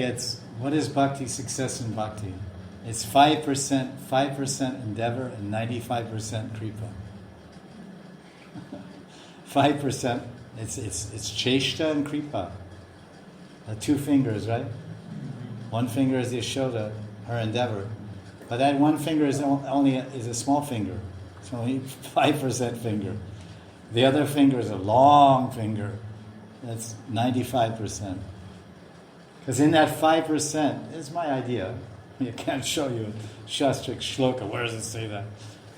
It's what is bhakti? Success in bhakti. It's 5% endeavor and 95% kripa. 5%. It's cheshta and kripa. Two fingers, right? One finger is Yashoda, her endeavor, but that one finger is only is a small finger. It's only 5% finger. The other finger is a long finger. That's 95%. Because in that 5%, is my idea. I can't show you a Shastric shloka. Where does it say that?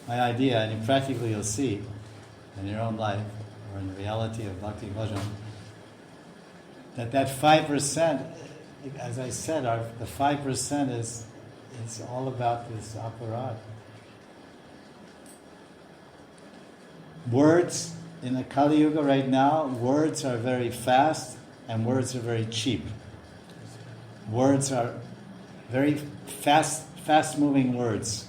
My idea, and practically you'll see in your own life or in the reality of Bhakti Bhajan, that 5%, as I said, the 5% is all about this aparad. Words, in the Kali Yuga right now, words are very fast and words are very cheap. Words are very fast-moving words,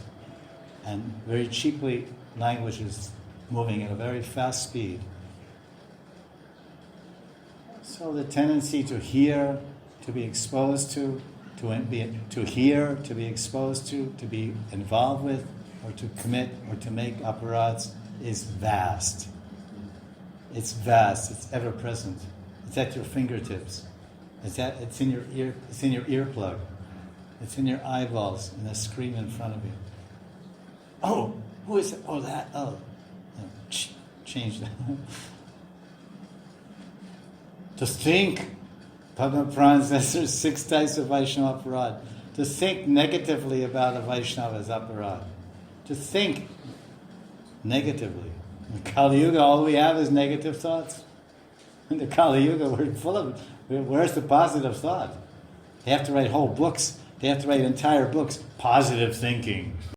and very cheaply language is moving at a very fast speed. So the tendency to hear, to be exposed to hear, to be exposed to be involved with, or to commit, or to make aparads is vast. It's vast. It's ever present. It's at your fingertips. It's in your ear. It's in your earplug. It's in your eyeballs, in the screen in front of you. Oh, who is it? Oh, that. Oh, change that. To think, Padma Puran says there's 6 types of Vaishnava aparad. To think negatively about a Vaishnava is aparad. To think negatively. In Kali Yuga, all we have is negative thoughts. In the Kali Yuga, we're full of it. Where's the positive thought? They have to write whole books. They have to write entire books. Positive thinking.